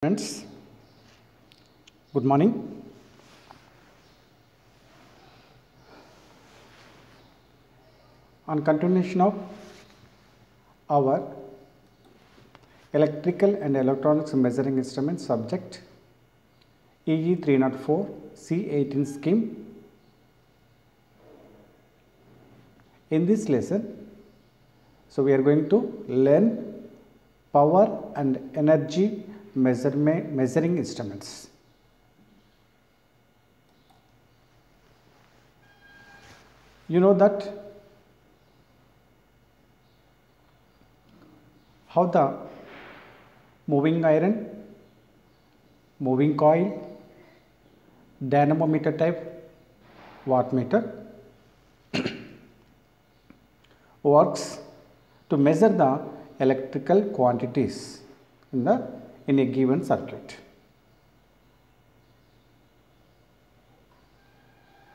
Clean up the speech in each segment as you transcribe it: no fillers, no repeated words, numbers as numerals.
Friends, good morning. On continuation of our electrical and electronics measuring instruments subject EE 304 C18 scheme. In this lesson, so we are going to learn power and energy measuring instruments. You know that how the moving iron, moving coil, dynamometer type wattmeter works to measure the electrical quantities in a given circuit.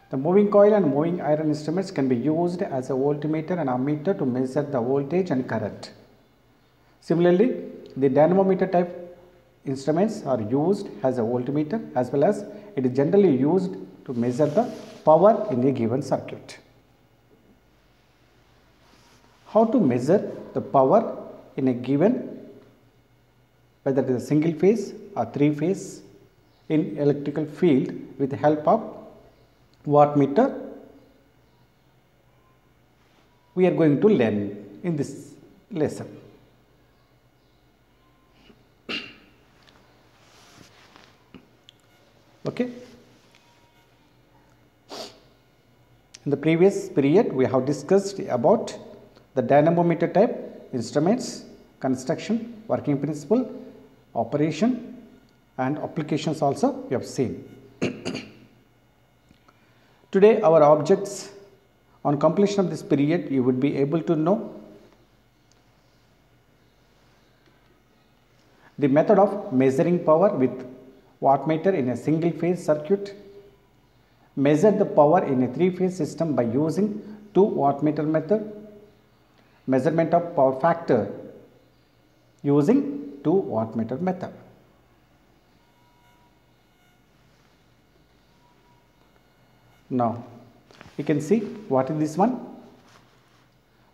The moving coil and moving iron instruments can be used as a voltmeter and ammeter to measure the voltage and current. Similarly, the dynamometer type instruments are used as a voltmeter as well as it is generally used to measure the power in a given circuit. How to measure the power in a given, whether it is a single phase or three phase in electrical field with the help of wattmeter, we are going to learn in this lesson. Okay. In the previous period, we have discussed about the dynamometer type instruments, construction, working principle, operation and applications also we have seen. Today our objects, on completion of this period you would be able to know the method of measuring power with wattmeter in a single phase circuit, measure the power in a three phase system by using 2 wattmeter method, measurement of power factor using 2 wattmeter method. Now you can see what is this one,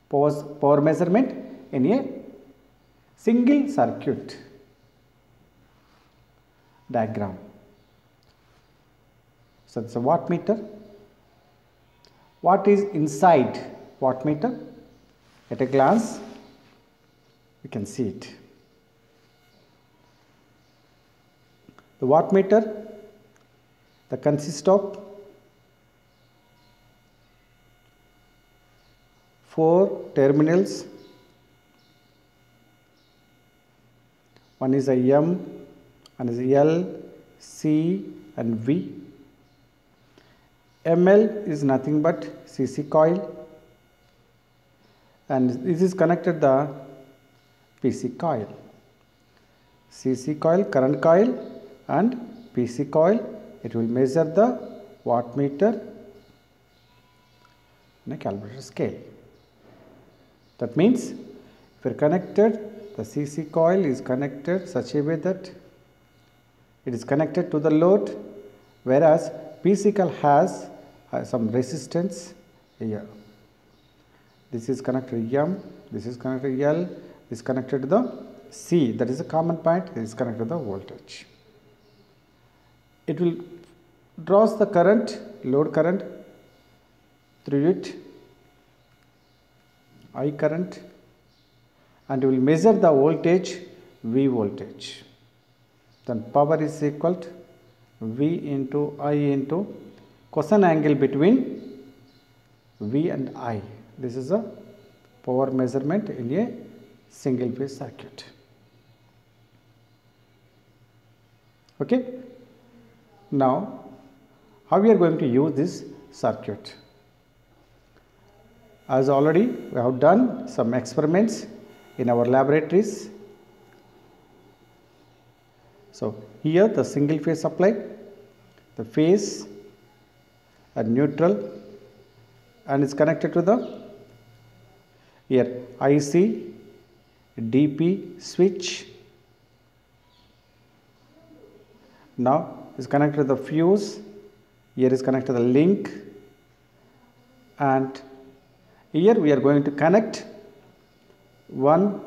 power measurement in a single circuit diagram. So it's a wattmeter. What is inside wattmeter? At a glance you can see it. The wattmeter consists of 4 terminals. One is a M, one is L, C and V. ML is nothing but CC coil and this is connected the PC coil. CC coil, current coil and PC coil, it will measure the wattmeter in a calibrated scale. That means if you are connected, the CC coil is connected such a way that it is connected to the load, whereas PC coil has some resistance here. This is connected to M, this is connected to L, this is connected to the C, that is a common point, it is connected to the voltage. It will draws the current, load current through it, I current, and will measure the voltage, V voltage. Then power is equal to V into I into cosine angle between V and I. This is a power measurement in a single phase circuit. Okay. Now, how we are going to use this circuit? As already we have done some experiments in our laboratories. So, here the single phase supply, the phase and neutral and is connected to the here IC, DP switch Now is connected to the fuse, here is connected to the link, and here we are going to connect one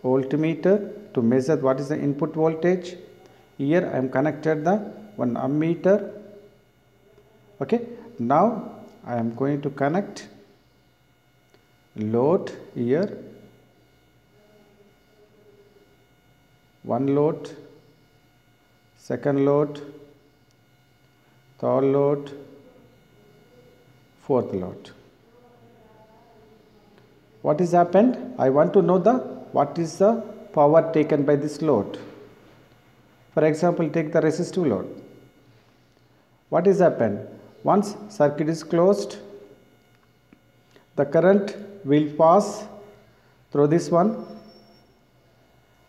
voltmeter to measure what is the input voltage. Here I am connected the one ammeter. Okay, now I am going to connect load here, one load, second load, third load, fourth load. What has happened? I want to know what is the power taken by this load. For example, take the resistive load. What has happened? Once circuit is closed, the current will pass through this one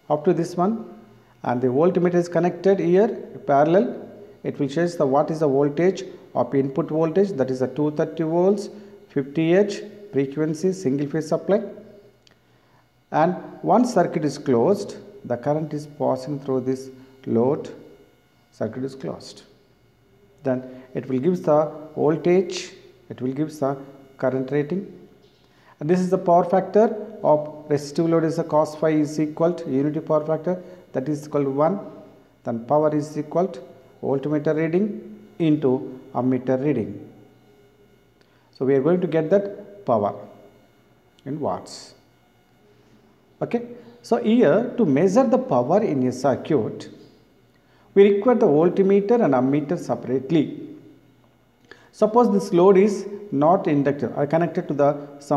up to this one, and the voltmeter is connected here parallel. It will show what is the voltage of input voltage, that is the 230 volts, 50 Hz frequency, single phase supply. And once circuit is closed, the current is passing through this load, circuit is closed. Then it will give the voltage, it will give the current rating. And this is the power factor of resistive load is the cos phi is equal to unity power factor, that is equal to 1. Then power is equal to voltmeter reading into ammeter reading. So we are going to get that power in watts. Okay. So here to measure the power in a circuit, we require the voltmeter and ammeter separately. Suppose this load is not inductor, I connected to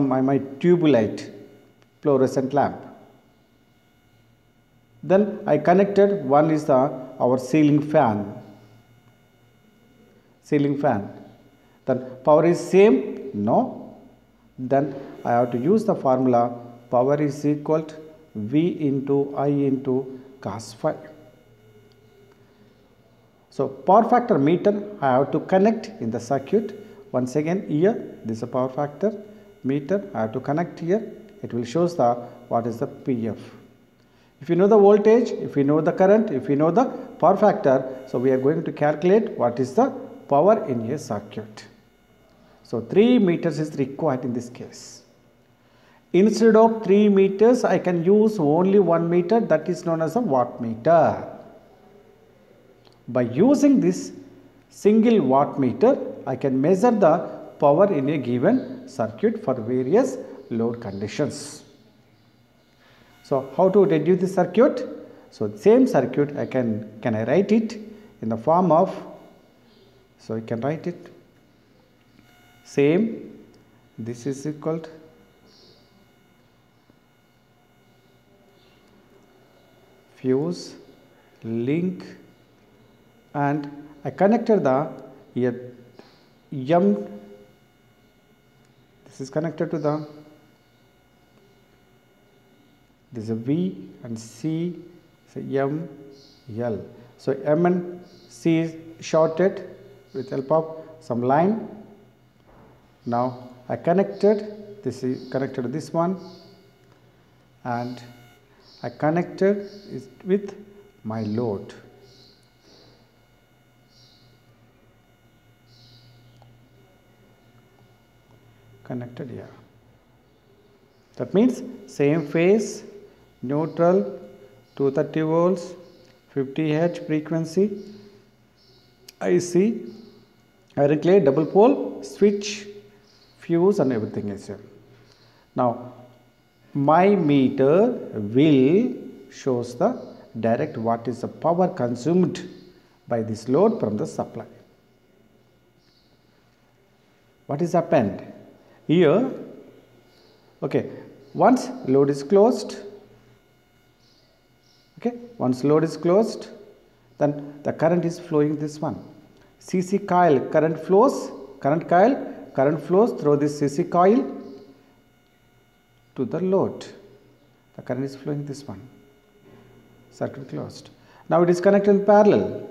my tube light fluorescent lamp. Then I connected one is our ceiling fan. Then power is same? No. Then I have to use the formula power is equal to V into I into cos phi. So power factor meter I have to connect in the circuit. Once again here this is a power factor meter I have to connect here. It will show what is the PF. If you know the voltage, if you know the current, if you know the power factor, so we are going to calculate what is the power in a circuit. So 3 meters is required in this case. Instead of 3 meters, I can use only 1 meter, that is known as a wattmeter. By using this single wattmeter, I can measure the power in a given circuit for various load conditions. So how to reduce the circuit? So same circuit can I write it in the form of, so I can write it same, this is equal to fuse, link, and I connected the here M, this is connected to the, this is a V and C, so M, L. So M and C is shorted with help of some line. Now I connected, this is connected to this one, and I connected it with my load. Connected here. That means same phase, neutral, 230 volts, 50 Hz frequency, IC, iron clay, double pole, switch, fuse and everything is here. Now my meter will shows the direct what is the power consumed by this load from the supply. What is happened? Here, okay, once load is closed, okay, once load is closed, then the current is flowing this one. CC coil current flows through this CC coil to the load. The current is flowing this one. Circuit closed. Now it is connected in parallel.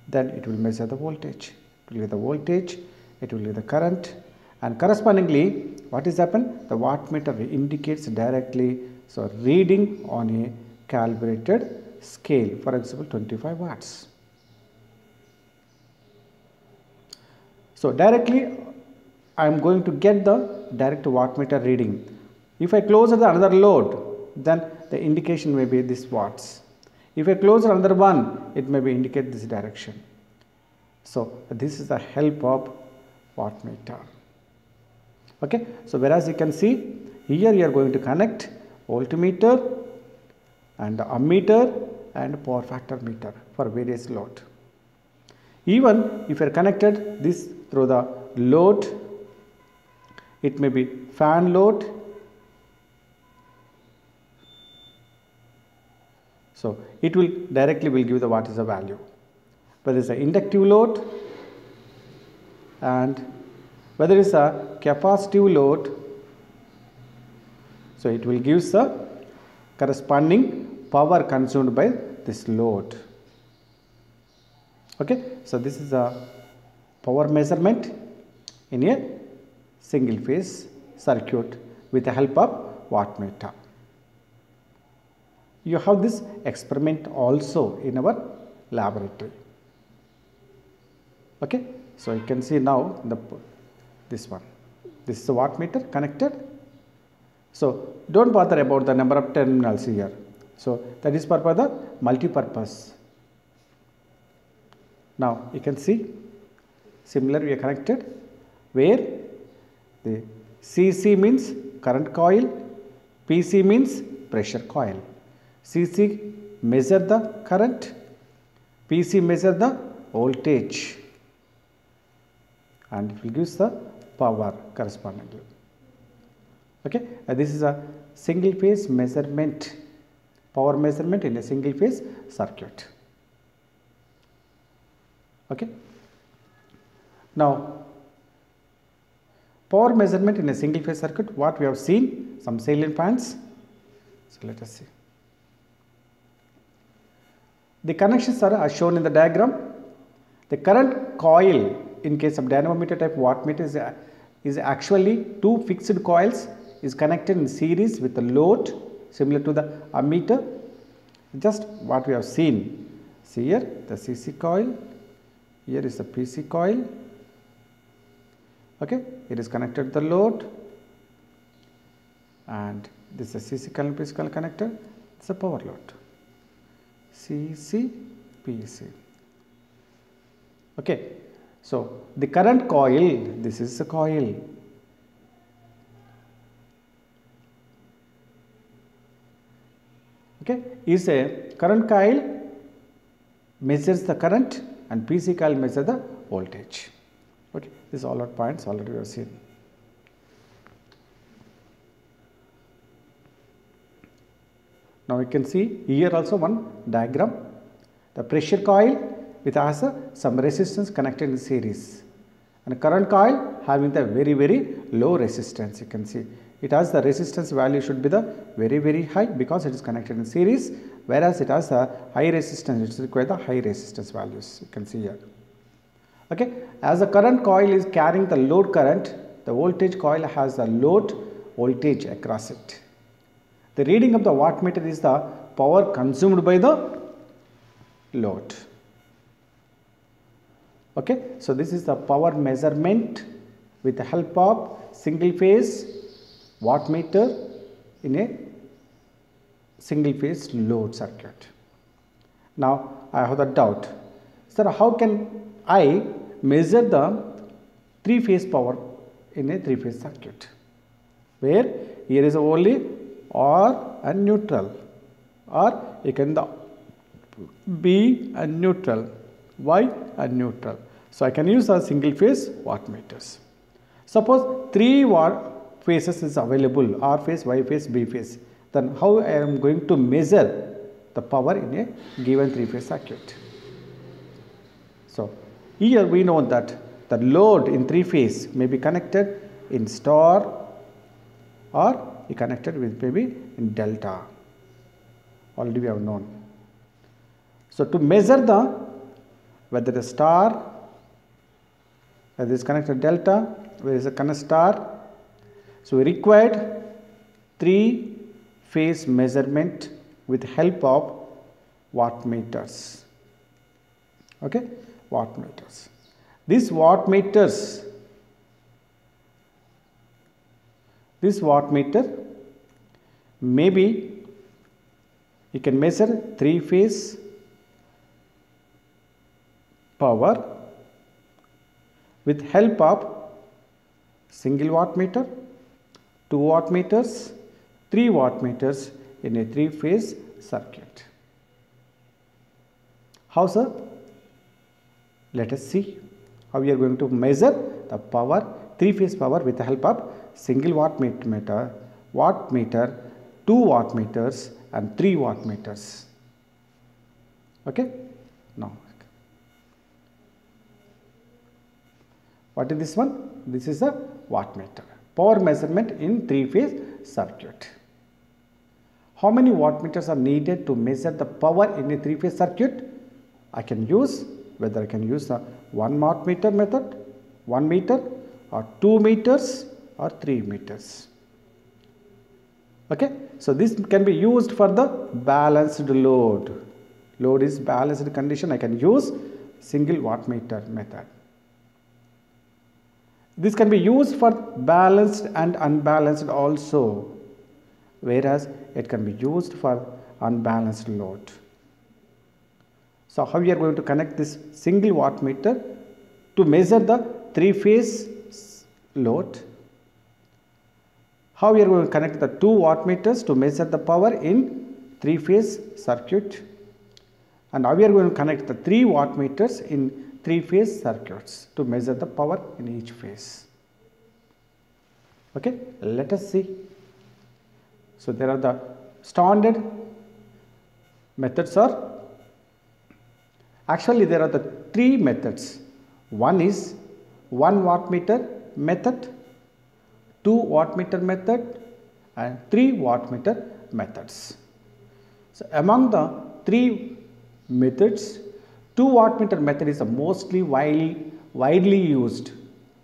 Then it will measure the voltage. It will give the voltage, it will give the current, and correspondingly what is happened? The wattmeter indicates directly, so reading on a calibrated scale, for example 25 watts. So directly I am going to get the direct wattmeter reading. If I close another load, then the indication may be this watts. If I close another one, it may be indicate this direction. So this is the help of wattmeter. Okay, so whereas you can see here you are going to connect voltmeter and ammeter and power factor meter for various load. Even if you are connected this through the load, it may be fan load. So it will directly give the what is the value. Whether it's an inductive load and whether it's a capacitive load, so it will give the corresponding power consumed by this load. Okay, so this is a power measurement in a single phase circuit with the help of wattmeter. You have this experiment also in our laboratory. Okay, so you can see now this one. This is a wattmeter connected. So don't bother about the number of terminals here. So that is for the multi-purpose. Now you can see similar we are connected where the CC means current coil, PC means pressure coil. CC measure the current, PC measure the voltage, and it will give the power correspondingly. Okay, this is a single phase measurement, power measurement in a single phase circuit. Okay. Now, power measurement in a single phase circuit, what we have seen, some salient points. So let us see. The connections are as shown in the diagram. The current coil in case of dynamometer type wattmeter is actually two fixed coils is connected in series with the load similar to the ammeter. Just what we have seen. See here the CC coil, here is the PC coil. Okay, it is connected to the load, and this is a CC coil and PC coil connector. It's a power load. CC, PC. Okay, so the current coil, this is the coil. Okay, is a current coil measures the current and PC coil measures the voltage. Okay, these all are points already we have seen. Now you can see here also one diagram. The pressure coil with has some resistance connected in series, and current coil having the very low resistance. You can see it has the resistance value should be the very high because it is connected in series, whereas it has a high resistance, it requires the high resistance values. You can see here. Okay, as the current coil is carrying the load current, the voltage coil has the load voltage across it. The reading of the wattmeter is the power consumed by the load. Okay, so this is the power measurement with the help of single phase wattmeter in a single phase load circuit. Now I have the doubt, sir, how can I measure the three phase power in a three phase circuit, where here is only or and neutral, or you can the B and neutral, Y and neutral. So I can use a single phase wattmeters. Suppose three phases is available, R phase, Y phase, B phase. Then how I am going to measure the power in a given three phase circuit? So here we know that the load in three phase may be connected in star or be connected with maybe in delta. Already we have known. So to measure the whether the star, whether it is connected delta, whether it is a connected star, so we required three phase measurement with help of wattmeters. Okay, wattmeters. These wattmeters, this wattmeter, maybe you can measure 3-phase power with help of single wattmeter, 2 wattmeters, 3 wattmeters in a 3-phase circuit. How, sir? Let us see how we are going to measure the power, 3-phase power with the help of single wattmeter, 2 wattmeters and 3 wattmeters. Okay? Now, what is this one? This is a wattmeter. Power measurement in 3-phase circuit. How many wattmeters are needed to measure the power in a 3-phase circuit? I can use, whether I can use the 1 wattmeter method, 1 meter, or 2 meters or 3 meters. Okay, so this can be used for the balanced load. Load is balanced condition, I can use single wattmeter method. This can be used for balanced and unbalanced also, whereas it can be used for unbalanced load. So how we are going to connect this single wattmeter to measure the 3-phase load? How we are going to connect the 2 wattmeters to measure the power in 3-phase circuit? And how we are going to connect the 3 wattmeters in 3-phase circuits to measure the power in each phase? Okay, let us see. So there are the standard methods are, actually there are the 3 methods. One is 1 wattmeter method, 2 wattmeter method and 3 wattmeter methods. So among the 3 methods, 2 wattmeter method is the mostly widely used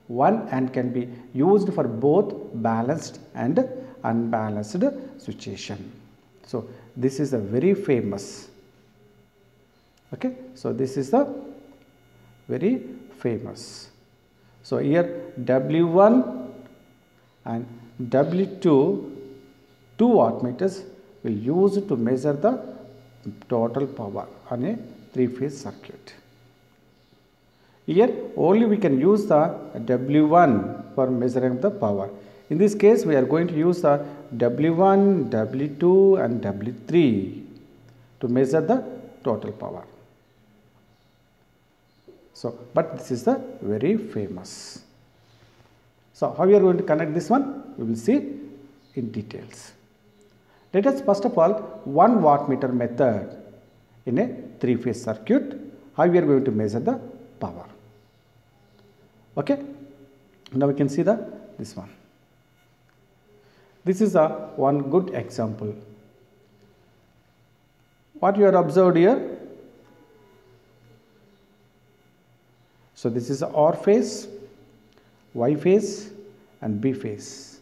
one and can be used for both balanced and unbalanced situation. So this is a very famous. Okay, so this is the very famous. So here W1 and W2, 2 wattmeters will use to measure the total power on a 3-phase circuit. Here only we can use the W1 for measuring the power. In this case we are going to use the W1, W2 and W3 to measure the total power. So, but this is the very famous. So, how we are going to connect this one? We will see in details. Let us first of all 1 wattmeter method in a 3-phase circuit, how we are going to measure the power. Okay. Now we can see this one. This is one good example. What you are observed here? So this is R phase, Y phase and B phase.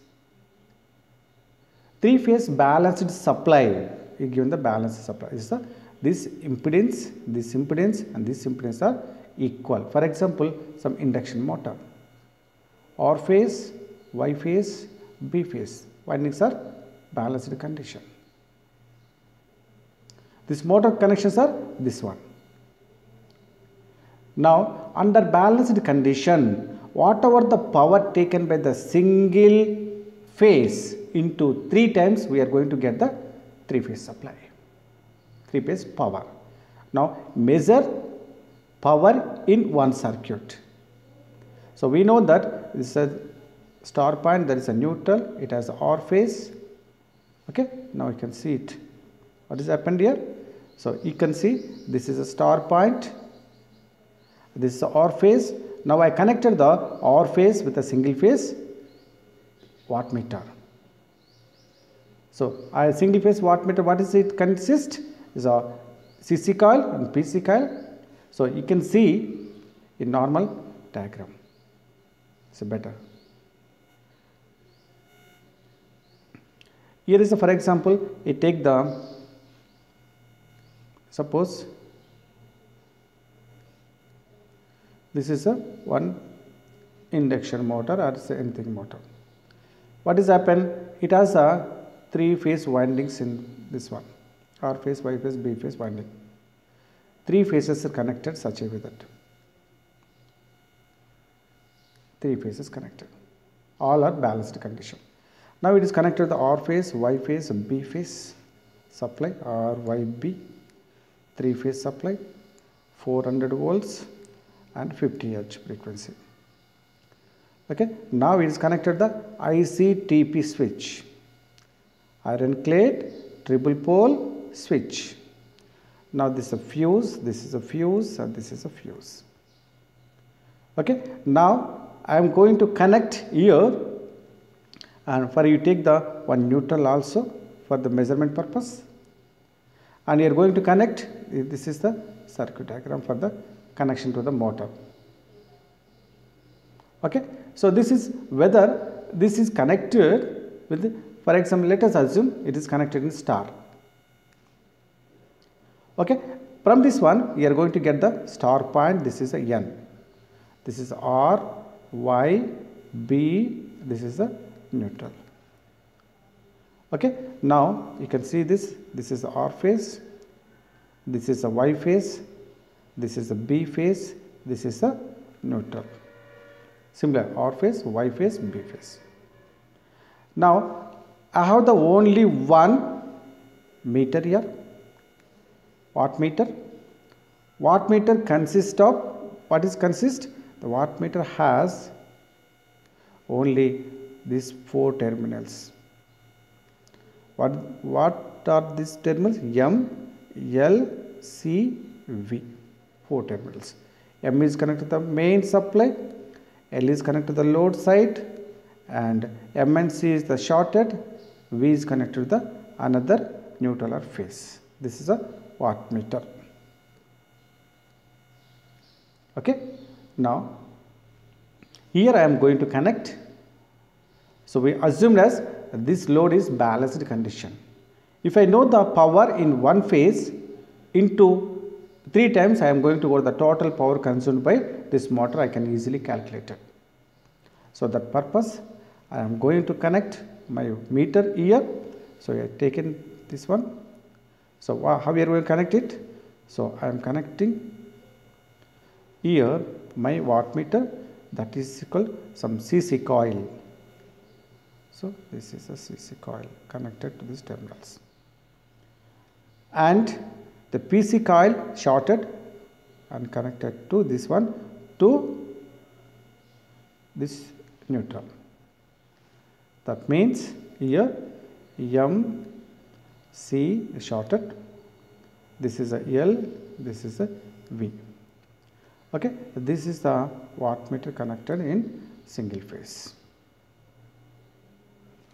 3-phase balanced supply, given the balanced supply is this impedance and this impedance are equal. For example, some induction motor, R phase, Y phase, B phase, windings are balanced condition. This motor connections are this one. Now under balanced condition, whatever the power taken by the single phase into 3 times, we are going to get the 3-phase supply, 3-phase power. Now measure power in one circuit. So we know that this is a star point, there is a neutral, it has R phase. Okay, now you can see it. What has happened here? So you can see this is a star point, this is a R phase. Now I connected the R phase with a single phase wattmeter. So a single phase wattmeter, what is it consist? Is a CC coil and PC coil. So you can see in normal diagram. So better. Here is for example, you take the, suppose This is a one induction motor or anything motor. What is happen? It has a 3-phase windings in this one. R phase, Y phase, B phase winding. 3 phases are connected such a way that 3 phases connected. All are balanced condition. Now it is connected to the R phase, Y phase, B phase supply, R, Y, B, 3-phase supply, 400 volts and 50 Hz frequency. Okay. Now it is connected to the ICTP switch, iron clad triple pole switch. Now this is a fuse, this is a fuse and this is a fuse. Okay. Now I am going to connect here, and for you take the one neutral also for the measurement purpose, and you are going to connect, this is the circuit diagram for the connection to the motor. Okay. So this is whether this is connected with, for example, let us assume it is connected in star. Okay. From this one you are going to get the star point, this is a N, this is R, Y, B, this is a neutral. Okay. Now you can see this is the R phase, this is the Y phase, this is the B phase, this is the neutral. Similar, R phase, Y phase, B phase. Now I have the only one meter here, wattmeter. Wattmeter consists of, what is consist? The wattmeter has only these 4 terminals. What are these terminals? M, L, C, V. 4 terminals. M is connected to the main supply, L is connected to the load side, and M and C is the shorted, V is connected to the another neutral or phase. This is a wattmeter. Okay. Now here I am going to connect. So we assumed as this load is balanced condition. If I know the power in one phase into 3 times, I am going to go the total power consumed by this motor, I can easily calculate it. So that purpose I am going to connect my meter here. So I have taken this one. So how we are going to connect it? So I am connecting here my wattmeter, that is equal some CC coil. So this is a CC coil connected to these terminals, and the PC coil shorted and connected to this one to this neutral. That means here M, C is shorted, this is a L, this is a V. Okay. This is the wattmeter connected in single phase.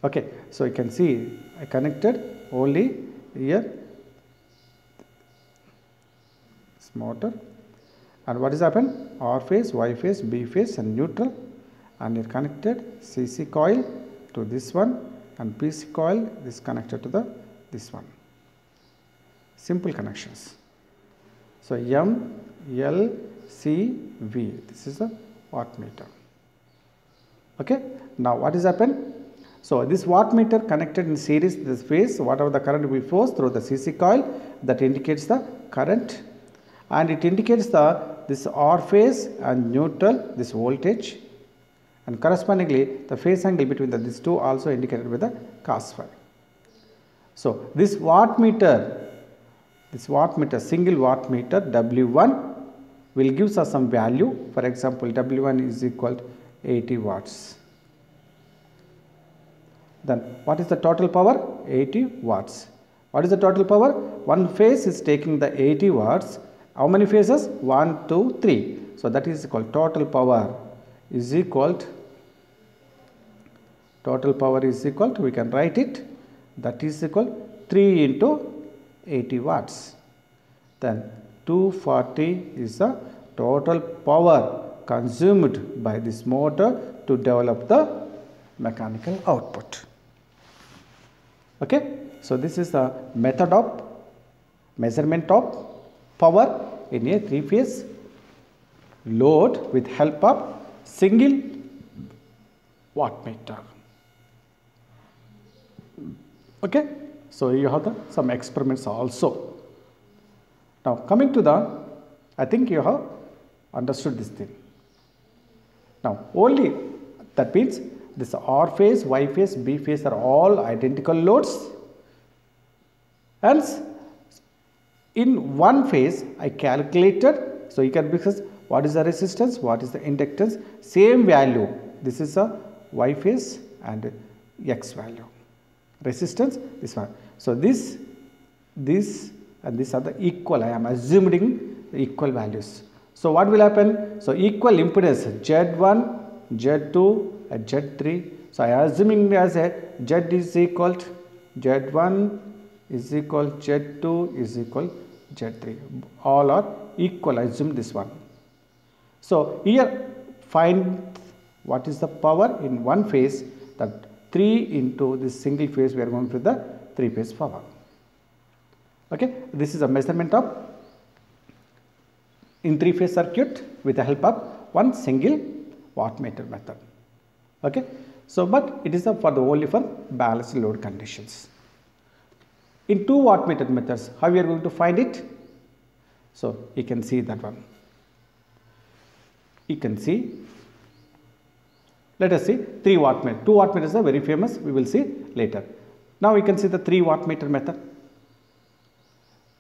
Okay. So you can see I connected only here this motor, and what is happened? R phase, Y phase, B phase and neutral, and you connected CC coil to this one, and PC coil is connected to this one. Simple connections. So M, L, C, V, this is a wattmeter. Okay. Now what is happened? So this wattmeter connected in series this phase, whatever the current will flows through the CC coil, that indicates the current, and it indicates this R phase and neutral, this voltage, and correspondingly the phase angle between these two also indicated with the cos phi. So this wattmeter, single wattmeter W1 will give us some value. For example, W1 is equal to 80 watts. Then what is the total power? 80 watts. What is the total power? One phase is taking the 80 watts. How many phases? 1, 2, 3. So that is equal total power is equal to, we can write it, that is equal 3 into 80 watts. Then 240 is the total power consumed by this motor to develop the mechanical output. Okay. So this is the method of measurement of power in a 3-phase load with help of single wattmeter. Okay, so you have some experiments also. Now coming to I think you have understood this thing. Now only that means this R phase, Y phase, B phase are all identical loads. Hence, in one phase I calculated, so you can because what is the resistance, what is the inductance, same value. This is a Y phase and X value. Resistance, this one. So this and this are the equal. I am assuming the equal values. So what will happen? So equal impedance Z1, Z2 and Z3. So I am assuming as a Z is equal to Z1 is equal Z2 is equal Z3. All are equal. I assume this one. So here find what is the power in one phase, that 3 into this single phase we are going to the 3 phase power. Okay, this is a measurement of in 3 phase circuit with the help of one single wattmeter method. Okay, so but it is for the only for balanced load conditions. In 2 wattmeter methods, how we are going to find it? So you can see that one. You can see. Let us see 3 wattmeter. 2 wattmeters are very famous. We will see later. Now we can see the 3 wattmeter method.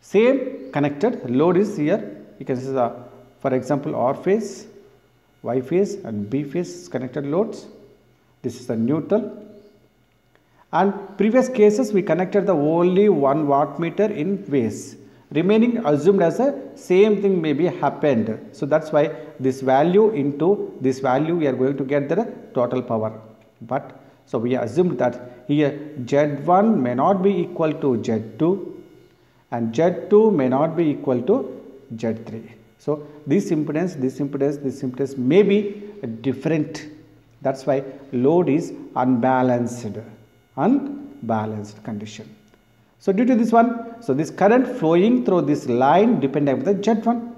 Same connected load is here. You can see the, for example, R phase, Y phase and B phase connected loads. This is the neutral. And previous cases we connected the only 1 wattmeter in phase. Remaining assumed as a same thing may be happened. So that's why this value into this value we are going to get the total power. But so we assumed that here Z1 may not be equal to Z2 and Z2 may not be equal to Z3. So this impedance may be different. That's why load is unbalanced condition. So due to this one, so this current flowing through this line depending on the Z1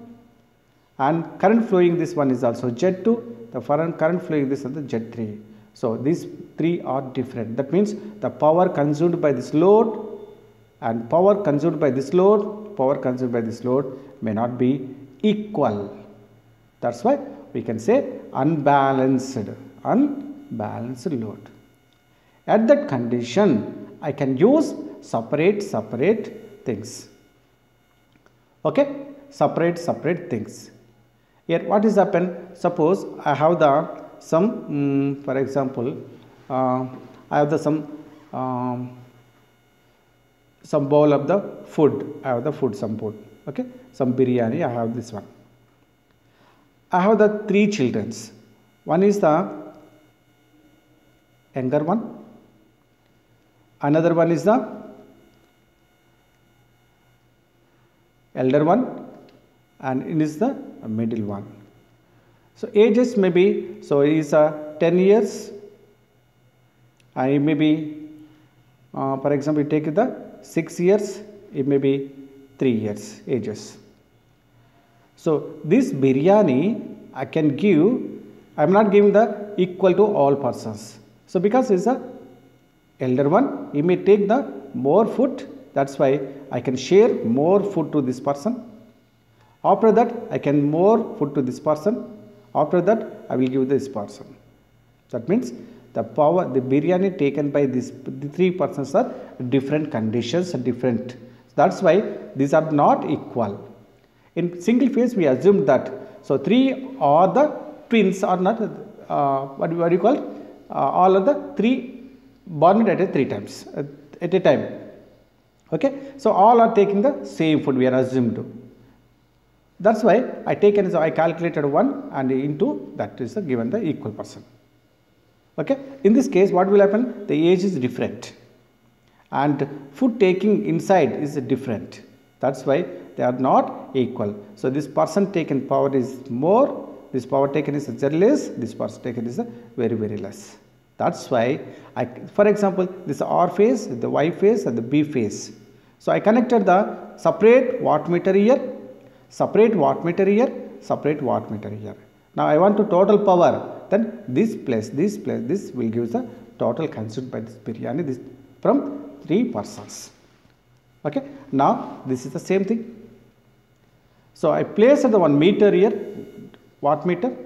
and current flowing this one is also Z2, the current flowing this is the Z3. So these 3 are different. That means the power consumed by this load and power consumed by this load may not be equal. That's why we can say unbalanced load. At that condition, I can use separate things. Okay, separate things. Here what is happen? Suppose I have the some for example I have the some bowl of the food. I have the food, some food. Okay, some biryani. I have this one. I have the 3 children. One is the younger one. Another one is the elder one, and it is the middle one. So ages may be, so it is 10 years. I may be, for example, you take the 6 years. It may be 3 years ages. So this biryani I can give. I am not giving the equal to all persons. So because it is a elder one, he may take the more food. That's why I can share more food to this person. After that, I can more food to this person. After that, I will give this person. That means the power, the biryani taken by the 3 persons are different conditions, different. That's why these are not equal. In single phase, we assumed that. So 3 are the twins are not, what do you call? All of the 3 born at 3 times at a time. Okay, so all are taking the same food, we are assumed to. That's why I calculated 1 and into that is given the equal person. Okay, in this case what will happen? The age is different and food taking inside is different. That's why they are not equal. So this person taken power is more, this power taken is less, this person taken is very less. That's why for example, this R phase, the Y phase and the B phase. So I connected the separate wattmeter here, separate wattmeter here. Now I want to total power, then this will give the total consumed by this biryani, this from 3 persons. Okay. Now this is the same thing. So I place the 1 meter here, wattmeter.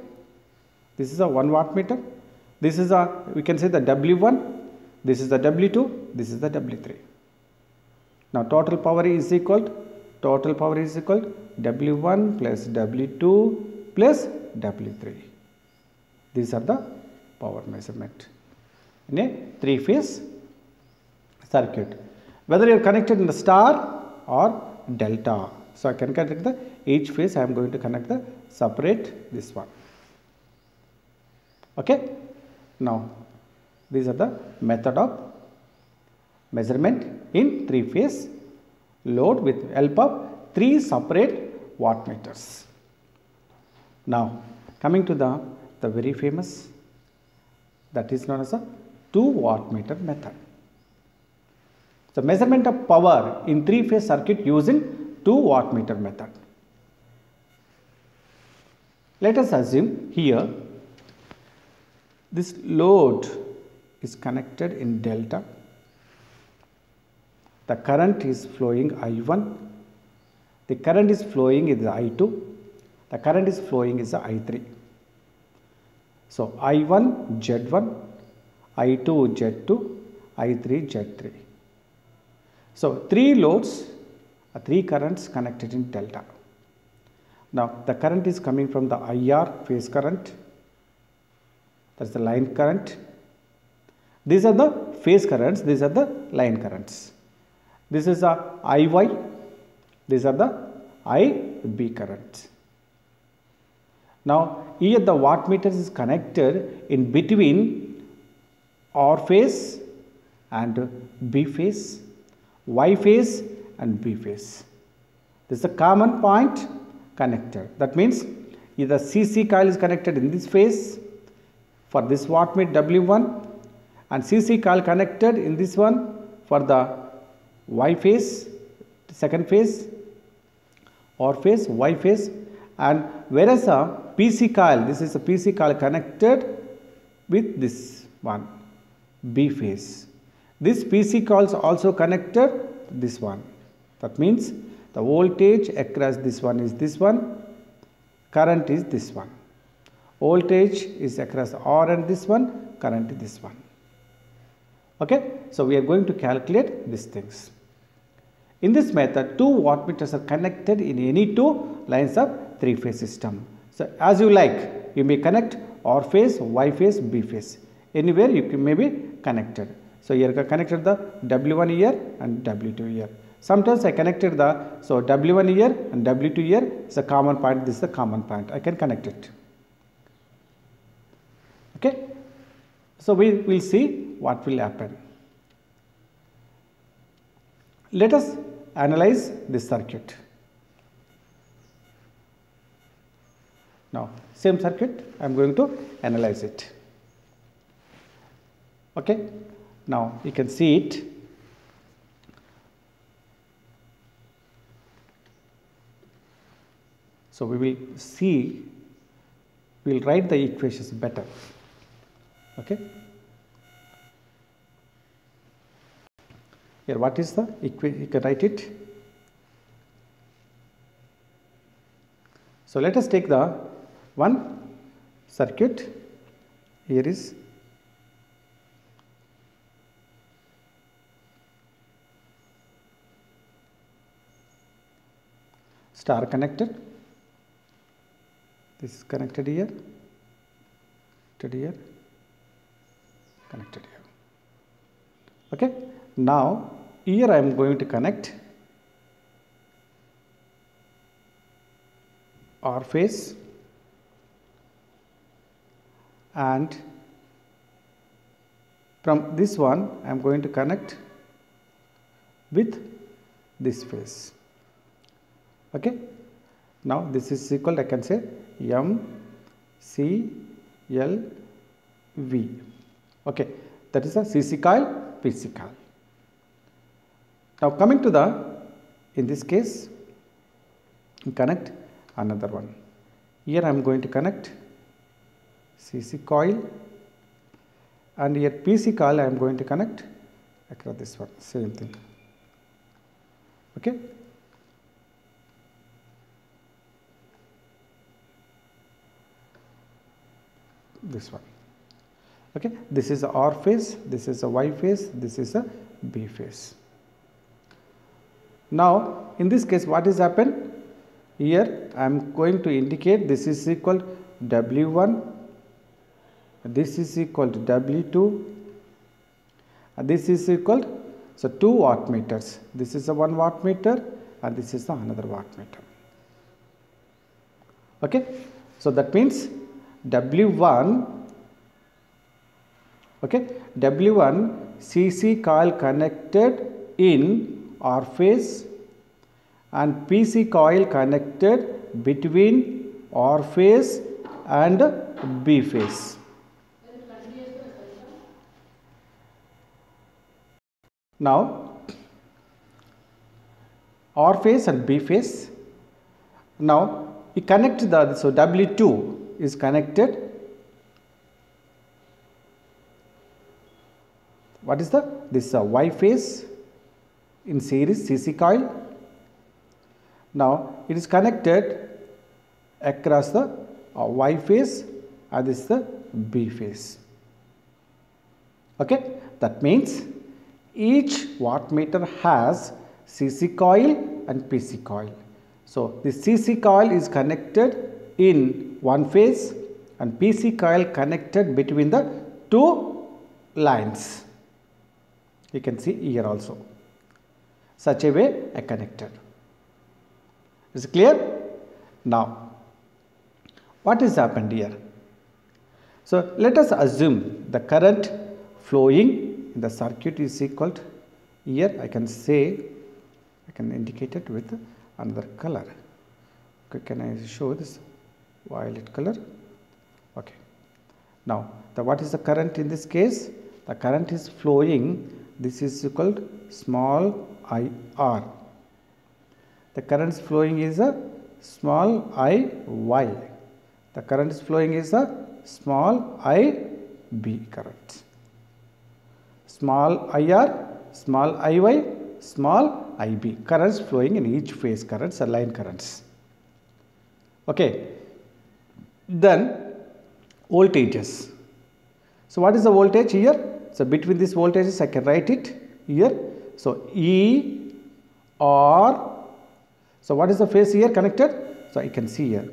This is a 1 wattmeter. This is a, we can say the W1. This is the W2. This is the W3. Now total power is equal W1 plus W2 plus W3. These are the power measurement in a 3-phase circuit. Whether you are connected in the star or delta. So I can connect the each phase. I am going to connect the separate this one. Okay. Now these are the method of measurement in 3-phase load with help of 3 separate wattmeters. Now coming to the very famous, that is known as a 2 wattmeter method. The measurement of power in 3-phase circuit using 2 wattmeter method. Let us assume here this load is connected in delta. The current is flowing I1. The current is flowing is I2. The current is flowing is I3. So I1 Z1, I2 Z2, I3 Z3. So 3 loads, 3 currents connected in delta. Now the current is coming from the IR phase current. That's the line current. These are the phase currents. These are the line currents. This is the IY. These are the IB currents. Now here the wattmeter is connected in between R phase and B phase, Y phase and B phase. This is a common point connector. That means either CC coil is connected in this phase for this wattmeter W1 and CC coil connected in this one for the Y phase, second phase, R phase, Y phase, and whereas a PC coil, this is a PC coil connected with this one, B phase. This PC coil is also connected this one. That means the voltage across this one is this one, current is this one. Voltage is across R and this one, current is this one. Okay, so we are going to calculate these things. In this method, 2 wattmeters are connected in any 2 lines of 3-phase system. So as you like, you may connect R phase, Y phase, B phase. Anywhere you may be connected. So here I connected the W1 here and W2 here. Sometimes I connected the, so W1 here and W2 here is a common point. This is the common point. I can connect it. Okay. So we will see what will happen. Let us analyze this circuit. Now same circuit, I am going to analyze it. Okay. Now you can see it. So we will see, we will write the equations better. Okay. Here what is the equation? You can write it. So let us take the one circuit. Here is star connected. This is connected here, connected here, connected here. Okay. Now here I am going to connect R phase and from this one I am going to connect with this phase. Okay. Now this is equal, I can say M C L V. Okay, that is a CC coil, PC coil. Now coming to the, in this case, connect another one. Here I am going to connect CC coil, and here PC coil I am going to connect across this one, same thing. Okay. This one. Okay. This is a R phase, this is a Y phase, this is a B phase. Now, in this case, what is happened? Here I am going to indicate this is equal to W1, this is equal to W2, and this is equal to, so 2 wattmeters. This is a 1 wattmeter and this is the another wattmeter. Okay. So that means W1, okay, W1 CC coil connected in R phase and PC coil connected between R phase and B phase. Now, R phase and B phase. Now, we connect the, so W2 is connected. What is the, this Y phase in series CC coil. Now, it is connected across the Y phase and this is the B phase. Okay. That means each wattmeter has CC coil and PC coil. So, the CC coil is connected in one phase and PC coil connected between the 2 lines. You can see here also. Such a way I connected. Is it clear? Now, what has happened here? So, let us assume the current flowing in the circuit is equal to, here I can say, I can indicate it with another color. Okay, can I show this violet color? Okay. Now, what is the current in this case? The current is flowing, this is equal to small IR. The current is flowing is a small IY. The current is flowing is a small IB current. Small IR, small IY, small IB. Currents flowing in each phase, currents are line currents. Okay. Then voltages. So, what is the voltage here? So, between these voltages I can write it here. So, E, R. So, what is the phase here connected? So, I can see here.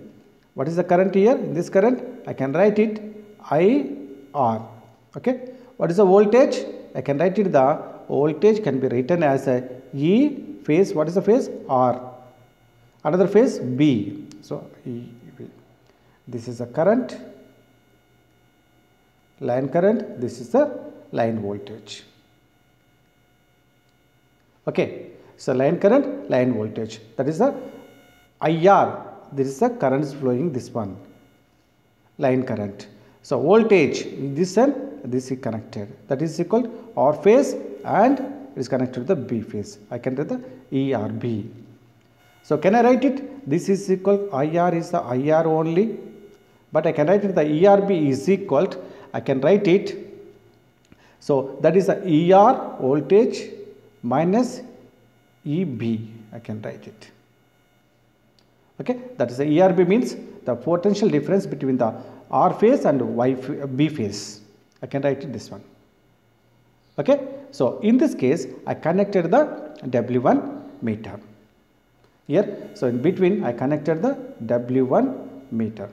What is the current here? In this current I can write it IR. Okay. What is the voltage? I can write it, the voltage can be written as a E phase. What is the phase? R. Another phase B. So, E, B. This is the current, line current, this is the line voltage. Okay. So, line current, line voltage, that is the IR, this is the currents flowing this one, line current. So, voltage this and this is connected, that is equal to R phase and it is connected to the B phase. I can write the ERB. So, can I write it? This is equal, IR is the IR only, but I can write it, the ERB is equal to, I can write it. So, that is the ER voltage minus EB, I can write it. Okay, that is the ERB means the potential difference between the R phase and B phase. I can write it this one. Okay, so in this case I connected the W1 meter here. So, in between I connected the W1 meter.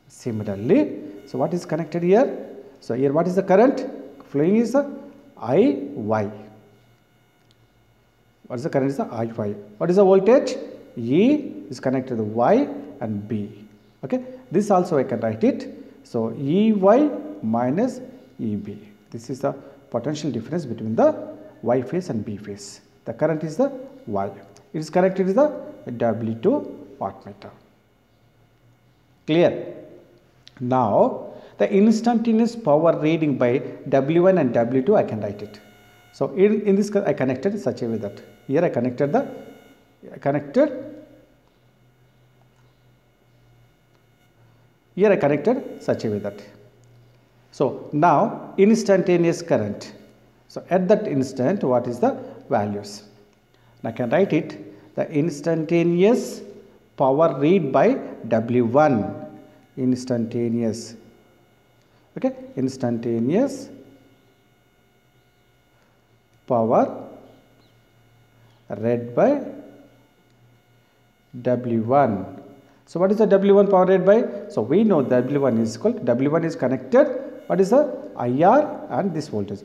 Similarly, so what is connected here? So, here what is the current flowing is the IY. What is the current is the IY. What is the voltage? E is connected to the Y and B. Okay, this also I can write it. So, EY minus EB. This is the potential difference between the Y phase and B phase. The current is the Y. It is connected to the W2 wattmeter. Clear? Now, the instantaneous power reading by W1 and W2 I can write it. So, in this I connected such a way that here I connected Here I connected such a way that. So now instantaneous current. So at that instant, what is the values? I can write it, the instantaneous power read by W1, instantaneous, okay, instantaneous power read by W1. So what is the W1 power read by? So we know W1 is equal, W1 is connected, what is the IR and this voltage,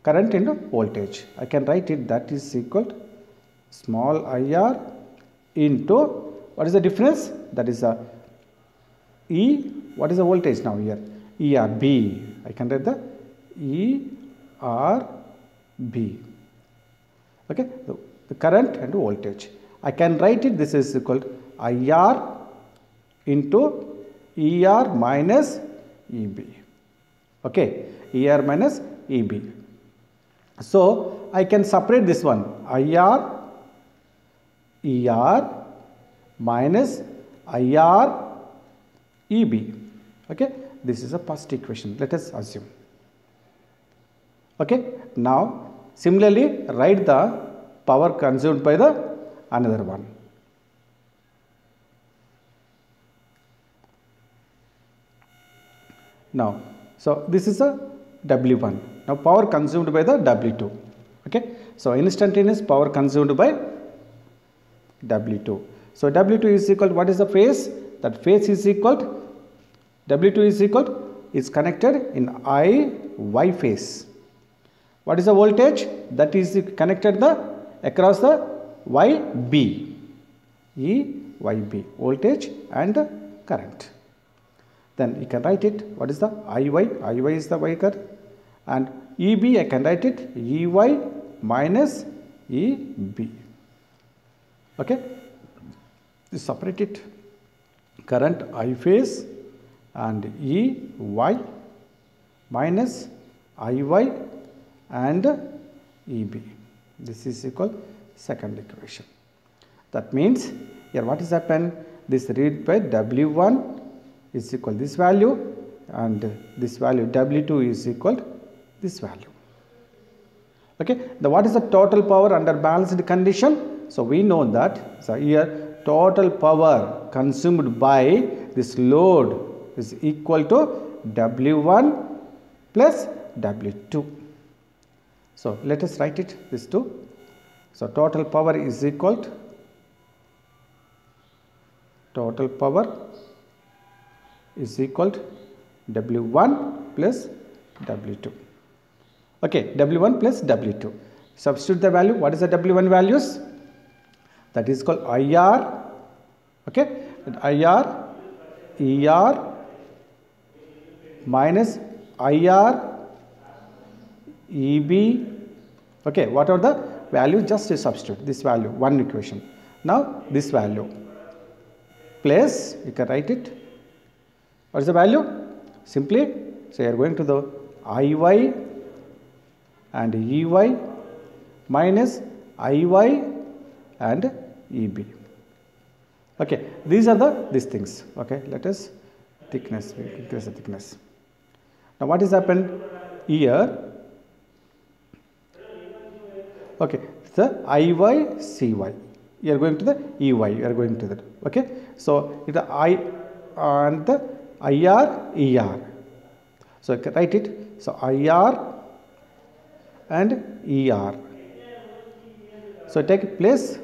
current into voltage. I can write it, that is equal to small IR into, what is the difference? That is the E, what is the voltage now here? ERB. I can write the ERB. Okay, so the current and voltage. I can write it, this is equal to IR into ER minus EB. Okay, ER minus EB. So I can separate this one, IR, ER minus IR, EB. Okay, this is a first equation, let us assume. Okay, now similarly write the power consumed by the another one. Now, so this is a W1. Now power consumed by the W2. Okay, so instantaneous power consumed by W2. So W2 is equal to, what is the phase? That phase is equal to, W2 is equal to, is connected in IY phase. What is the voltage? That is connected across the YB, EYB, voltage and current. Then you can write it, what is the IY? IY is the Y current, and EB I can write it EY minus EB. Okay, separate it, current I phase and EY minus IY and EB. This is equal second equation. That means here what is happened? This read by W1 is equal to this value, and this value W2 is equal to this value. Okay, what is the total power under balanced condition? So we know that, so here total power consumed by this load is equal to W1 plus W2. So let us write it, this two. So total power is equal to, total power is equal to W1 plus W2. Okay, W1 plus W2. Substitute the value. What is the W1 values? That is called IR. Okay, IR, ER minus IR, EB. Okay, what are the values? Just substitute this value, one equation. Now this value plus, you can write it. What is the value? Simply, so you are going to the IY and EY minus IY and EB. Okay, these are these things. Okay, let us thickness, we increase the thickness. Now what has happened here? Okay, the IY, CY. You are going to the EY, you are going to that. Okay, so the I and the IR, ER. So you can write it. So IR and ER. So take place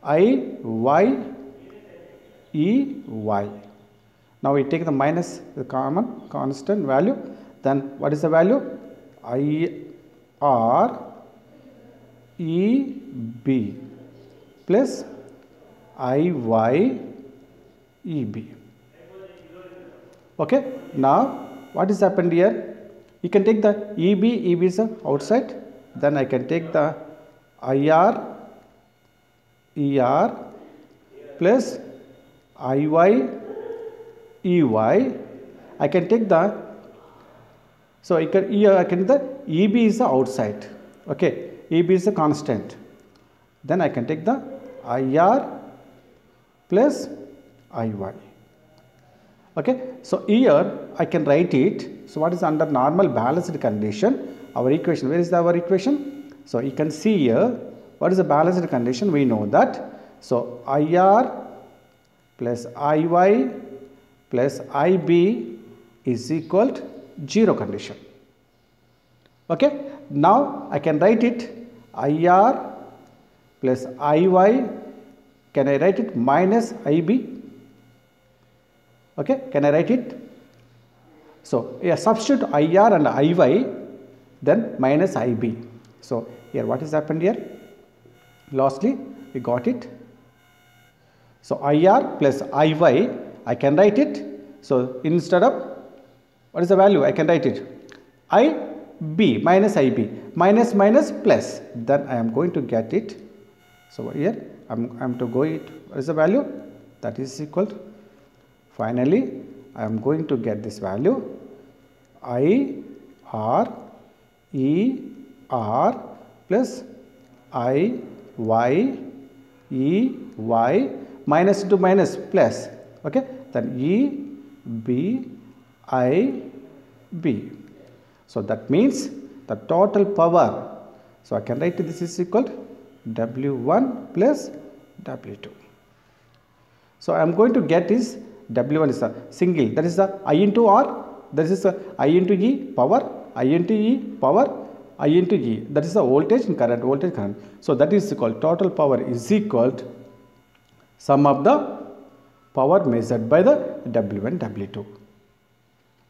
IY, EY. Now we take the minus, the common constant value. Then what is the value? IR, EB plus IY, EB. Okay, now what has happened here? You can take the EB is outside, then I can take the IR, ER plus IY, EY. I can take the, so I can the EB is outside. Okay, EB is a constant. Then I can take the IR plus IY. Okay, so here I can write it. So what is under normal balanced condition? Our equation, where is our equation? So you can see here, what is the balanced condition? We know that. So IR plus IY plus IB is equal to 0 condition. Okay, now I can write it IR plus IY, can I write it minus IB? Okay, can I write it? So, substitute IR and IY, then minus IB. So, here what has happened here? Lastly, we got it. So, IR plus IY, I can write it. So, instead of, what is the value? I can write it IB minus IB, minus minus plus, then I am going to get it. So, here I am to go it, what is the value? That is equal to, finally, I am going to get this value I R E R plus I Y E Y minus into minus plus. Okay, then E B I B. So that means the total power. So I can write this is equal to W1 plus W2. So I am going to get is W1 is a single, that is the I into R, that is the I into E power, I into E power, I into E, that is the voltage and current, voltage current. So that is equal, total power is equal to sum of the power measured by the W1, W2.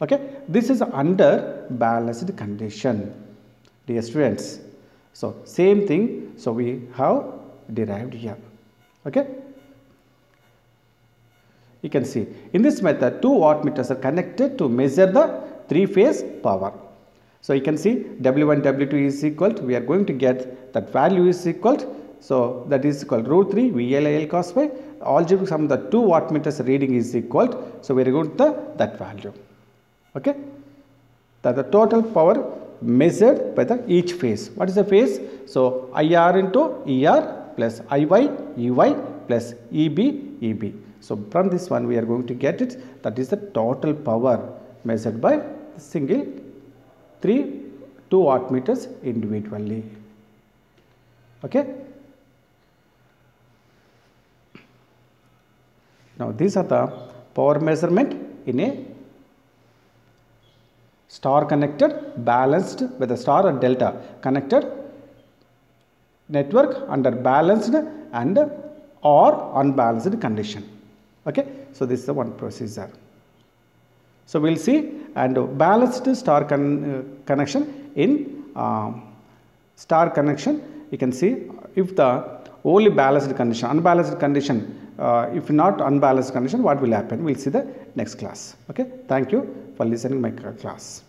Okay, this is under balanced condition, dear students. So same thing, so we have derived here. Okay. You can see in this method 2 wattmeters are connected to measure the 3-phase power. So you can see W1 W2 is equal to, we are going to get that value is equal to, so that is equal to root 3 VLIL cos phi. Algebraic sum of the 2 wattmeters reading is equal to, so we are going to that value. Okay, that the total power measured by the each phase. What is the phase? So IR into ER plus IY EY plus EB EB. So from this one we are going to get it, that is the total power measured by the single 2 wattmeters individually. Okay. Now these are the power measurement in a star connected, balanced with a star or delta connected network under balanced and or unbalanced condition. Okay, so this is the one procedure. So we will see, and balanced star connection in star connection, you can see if the only balanced condition, unbalanced condition, if not unbalanced condition, what will happen? We will see the next class. Okay, thank you for listening my class.